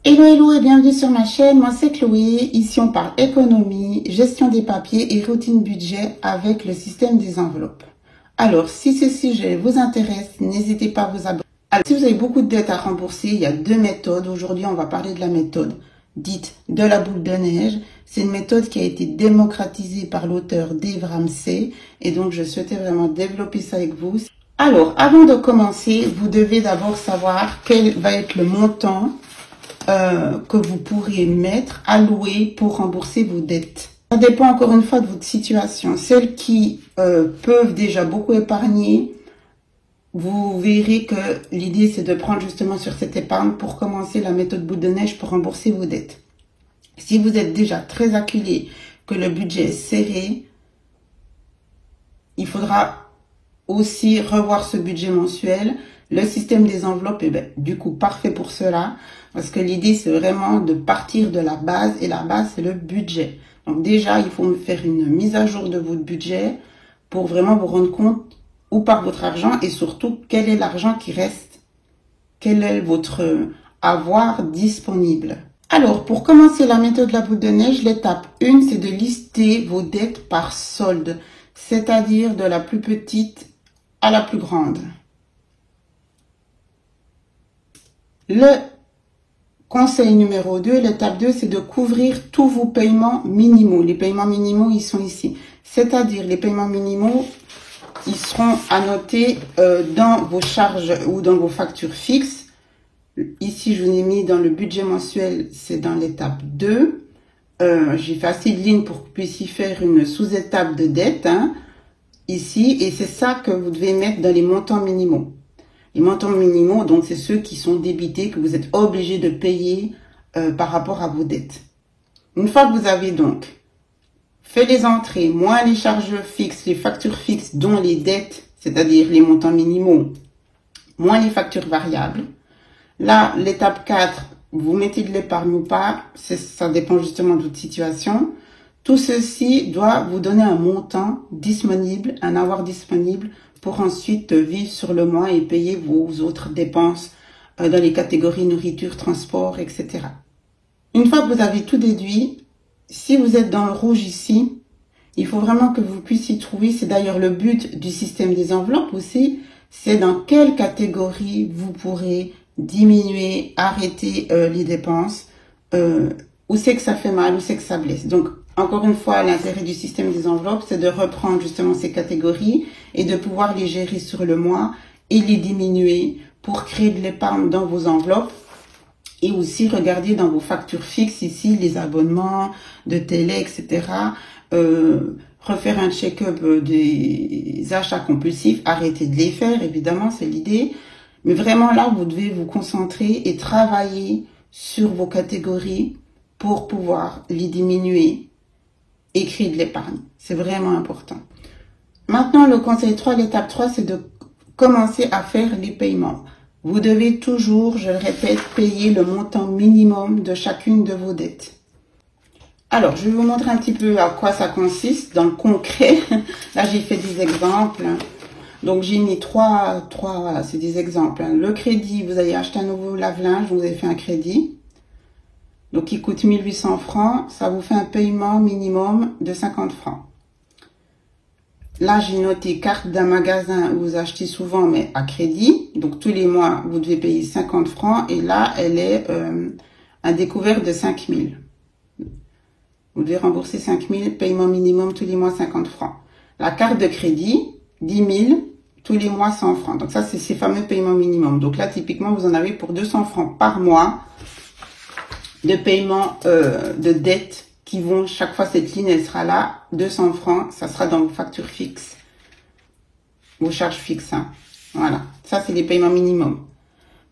Hello, hello et bienvenue sur ma chaîne, moi c'est Chloé. Ici on parle économie, gestion des papiers et routine budget avec le système des enveloppes. Alors si ce sujet vous intéresse, n'hésitez pas à vous abonner. Alors si vous avez beaucoup de dettes à rembourser, il y a deux méthodes. Aujourd'hui on va parler de la méthode dite de la boule de neige. C'est une méthode qui a été démocratisée par l'auteur Dave Ramsey et donc je souhaitais vraiment développer ça avec vous. Alors avant de commencer, vous devez d'abord savoir quel va être le montant que vous pourrez allouer pour rembourser vos dettes. Ça dépend encore une fois de votre situation. Celles qui peuvent déjà beaucoup épargner, vous verrez que l'idée c'est de prendre justement sur cette épargne pour commencer la méthode boule de neige pour rembourser vos dettes. Si vous êtes déjà très acculé, que le budget est serré, il faudra aussi revoir ce budget mensuel. Le système des enveloppes est du coup parfait pour cela, parce que l'idée c'est vraiment de partir de la base, et la base c'est le budget. Donc déjà il faut faire une mise à jour de votre budget pour vraiment vous rendre compte où part votre argent et surtout quel est l'argent qui reste, quel est votre avoir disponible. Alors pour commencer la méthode de la boule de neige, l'étape 1 c'est de lister vos dettes par solde, c'est-à-dire de la plus petite à la plus grande. Le conseil numéro 2, l'étape 2, c'est de couvrir tous vos paiements minimaux. Les paiements minimaux, ils sont ici. C'est-à-dire, les paiements minimaux, ils seront annotés dans vos charges ou dans vos factures fixes. Ici, je vous ai mis dans le budget mensuel, c'est dans l'étape 2. J'ai fait assez de lignes pour que vous puissiez faire une sous-étape de dette, ici. Et c'est ça que vous devez mettre dans les montants minimaux. Les montants minimaux, donc c'est ceux qui sont débités, que vous êtes obligé de payer par rapport à vos dettes. Une fois que vous avez donc fait les entrées, moins les charges fixes, les factures fixes, dont les dettes, c'est-à-dire les montants minimaux, moins les factures variables. Là, l'étape 4, vous mettez de l'épargne ou pas, ça dépend justement de votre situation. Tout ceci doit vous donner un montant disponible, un avoir disponible pour ensuite vivre sur le mois et payer vos autres dépenses dans les catégories nourriture, transport, etc. Une fois que vous avez tout déduit, si vous êtes dans le rouge ici, il faut vraiment que vous puissiez trouver, c'est d'ailleurs le but du système des enveloppes aussi, c'est dans quelle catégorie vous pourrez diminuer, arrêter les dépenses, où c'est que ça fait mal, où c'est que ça blesse. Donc, encore une fois, l'intérêt du système des enveloppes, c'est de reprendre justement ces catégories et de pouvoir les gérer sur le mois et les diminuer pour créer de l'épargne dans vos enveloppes. Et aussi regarder dans vos factures fixes ici, les abonnements de télé, etc. Refaire un check-up des achats compulsifs, arrêter de les faire, évidemment, c'est l'idée. Mais vraiment là, vous devez vous concentrer et travailler sur vos catégories pour pouvoir les diminuer et créer de l'épargne. C'est vraiment important. Maintenant, le conseil 3, l'étape 3, c'est de commencer à faire les paiements. Vous devez toujours, je le répète, payer le montant minimum de chacune de vos dettes. Alors, je vais vous montrer un petit peu à quoi ça consiste dans le concret. Là, j'ai fait des exemples. Donc, j'ai mis trois, c'est des exemples. Le crédit, vous allez acheter un nouveau lave-linge, vous avez fait un crédit. Donc, il coûte 1800 francs. Ça vous fait un paiement minimum de 50 francs. Là, j'ai noté carte d'un magasin où vous achetez souvent, mais à crédit. Donc, tous les mois, vous devez payer 50 francs. Et là, elle est un découvert de 5000. Vous devez rembourser 5000, paiement minimum tous les mois 50 francs. La carte de crédit, 10 000, tous les mois 100 francs. Donc, ça, c'est ces fameux paiements minimum. Donc là, typiquement, vous en avez pour 200 francs par mois de paiement de dette qui vont, chaque fois cette ligne, elle sera là, 200 francs, ça sera dans vos factures fixes, vos charges fixes. Voilà, ça c'est les paiements minimum.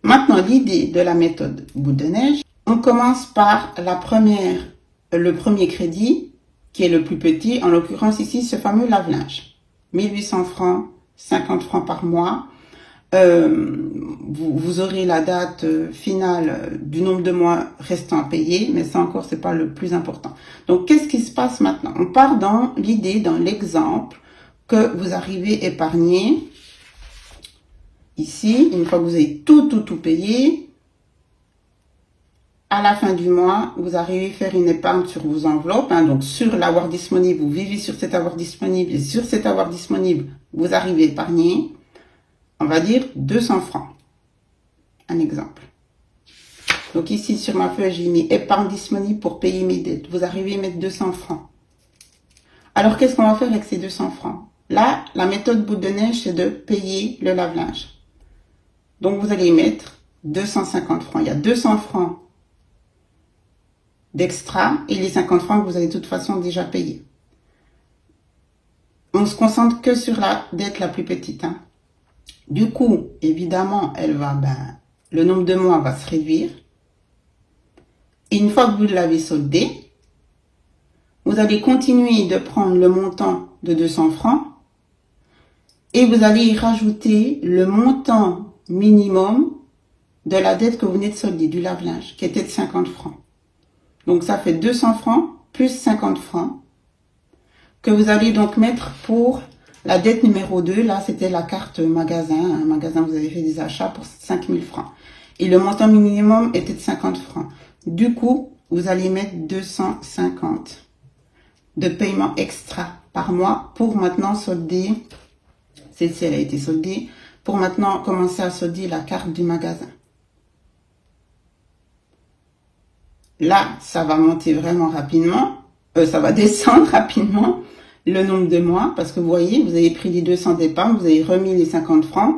Maintenant, l'idée de la méthode boule de neige, on commence par le premier crédit, qui est le plus petit, en l'occurrence ici, ce fameux lave-linge. 1800 francs, 50 francs par mois. Vous aurez la date finale du nombre de mois restants à payer, mais ça encore, c'est pas le plus important. Donc, qu'est-ce qui se passe maintenant? On part dans l'idée, dans l'exemple, que vous arrivez épargner. Ici, une fois que vous avez tout payé, à la fin du mois, vous arrivez à faire une épargne sur vos enveloppes, hein, donc sur l'avoir disponible, vous vivez sur cet avoir disponible, et sur cet avoir disponible, vous arrivez à épargner, on va dire 200 francs. Un exemple. Donc ici, sur ma feuille, j'ai mis épargne disponible pour payer mes dettes. Vous arrivez à mettre 200 francs. Alors, qu'est-ce qu'on va faire avec ces 200 francs? Là, la méthode boule de neige, c'est de payer le lave-linge. Donc, vous allez y mettre 250 francs. Il y a 200 francs d'extra et les 50 francs que vous avez de toute façon déjà payés. On se concentre que sur la dette la plus petite. Hein. Du coup, évidemment, le nombre de mois va se réduire. Et une fois que vous l'avez soldé, vous allez continuer de prendre le montant de 200 francs et vous allez y rajouter le montant minimum de la dette que vous venez de solder, du lave-linge, qui était de 50 francs. Donc ça fait 200 francs plus 50 francs que vous allez donc mettre pour la dette numéro 2. Là, c'était la carte magasin. Un magasin, vous avez fait des achats pour 5000 francs. Et le montant minimum était de 50 francs. Du coup, vous allez mettre 250 de paiement extra par mois pour maintenant solder. Celle-ci, elle a été soldée. Pour maintenant commencer à solder la carte du magasin. Là, ça va monter vraiment rapidement. Ça va descendre rapidement le nombre de mois. Parce que vous voyez, vous avez pris les 200 d'épargne, vous avez remis les 50 francs.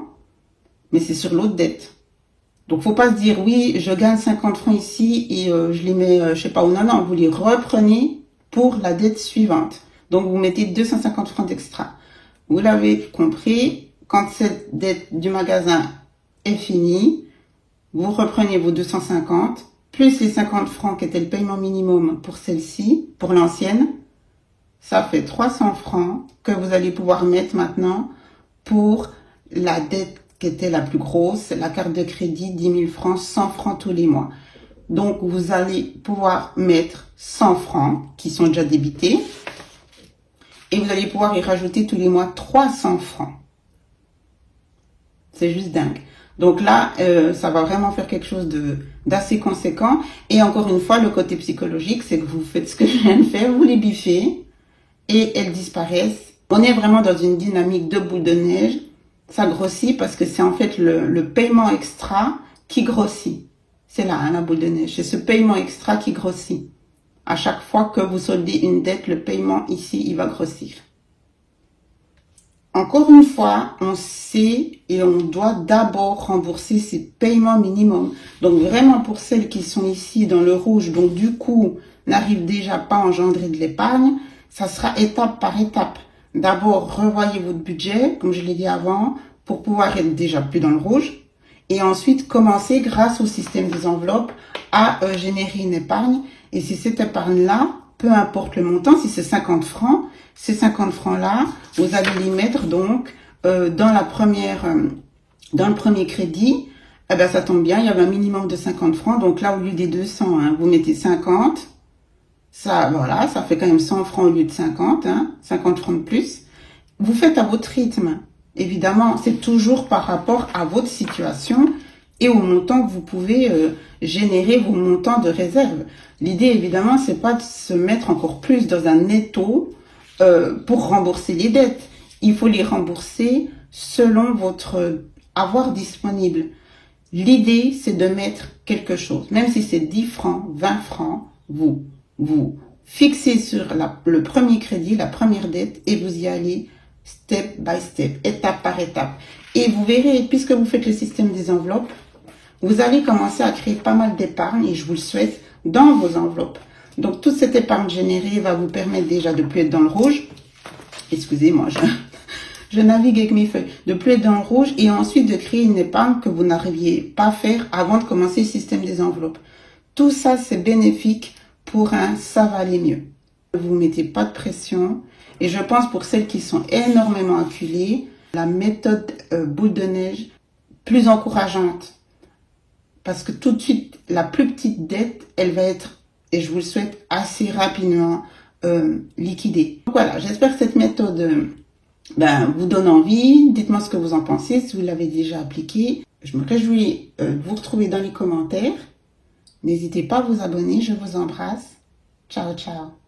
Mais c'est sur l'autre dette. Donc, faut pas se dire, oui, je gagne 50 francs ici et je les mets, je sais pas où. Non, non, vous les reprenez pour la dette suivante. Donc, vous mettez 250 francs d'extra. Vous l'avez compris, quand cette dette du magasin est finie, vous reprenez vos 250, plus les 50 francs qui étaient le paiement minimum pour celle-ci, pour l'ancienne, ça fait 300 francs que vous allez pouvoir mettre maintenant pour la dette qui était la plus grosse, la carte de crédit, 10 000 francs, 100 francs tous les mois. Donc, vous allez pouvoir mettre 100 francs qui sont déjà débités et vous allez pouvoir y rajouter tous les mois 300 francs. C'est juste dingue. Donc là, ça va vraiment faire quelque chose d'assez conséquent. Et encore une fois, le côté psychologique, c'est que vous faites ce que je viens de faire, vous les biffez et elles disparaissent. On est vraiment dans une dynamique de boule de neige. Ça grossit parce que c'est en fait le paiement extra qui grossit. C'est là, hein, la boule de neige. C'est ce paiement extra qui grossit. À chaque fois que vous soldez une dette, le paiement ici, il va grossir. Encore une fois, on sait et on doit d'abord rembourser ces paiements minimums. Donc vraiment pour celles qui sont ici dans le rouge, donc du coup n'arrivent déjà pas à engendrer de l'épargne, ça sera étape par étape. D'abord, revoyez votre budget, comme je l'ai dit avant, pour pouvoir être déjà plus dans le rouge. Et ensuite, commencer grâce au système des enveloppes à générer une épargne. Et c'est cette épargne-là, peu importe le montant, si c'est 50 francs, ces 50 francs-là, vous allez les mettre donc dans le premier crédit. Eh ben, ça tombe bien, il y avait un minimum de 50 francs. Donc là, au lieu des 200, hein, vous mettez 50. Ça, voilà, ça fait quand même 100 francs au lieu de 50, hein, 50 francs de plus. Vous faites à votre rythme. Évidemment, c'est toujours par rapport à votre situation et au montant que vous pouvez générer vos montants de réserve. L'idée, évidemment, c'est pas de se mettre encore plus dans un netto pour rembourser les dettes. Il faut les rembourser selon votre avoir disponible. L'idée, c'est de mettre quelque chose. Même si c'est 10 francs, 20 francs, vous fixez sur le premier crédit, la première dette, et vous y allez step by step, étape par étape. Et vous verrez, puisque vous faites le système des enveloppes, vous allez commencer à créer pas mal d'épargne, et je vous le souhaite, dans vos enveloppes. Donc, toute cette épargne générée va vous permettre déjà de ne plus être dans le rouge. Excusez-moi, je navigue avec mes feuilles. De ne plus être dans le rouge, et ensuite de créer une épargne que vous n'arriviez pas à faire avant de commencer le système des enveloppes. Tout ça, c'est bénéfique pour ça va aller mieux. Vous ne mettez pas de pression. Et je pense pour celles qui sont énormément acculées, la méthode boule de neige, plus encourageante. Parce que tout de suite, la plus petite dette, elle va être, et je vous le souhaite, assez rapidement liquidée. Donc voilà, j'espère que cette méthode vous donne envie. Dites-moi ce que vous en pensez, si vous l'avez déjà appliqué. Je me réjouis de vous retrouver dans les commentaires. N'hésitez pas à vous abonner. Je vous embrasse. Ciao, ciao.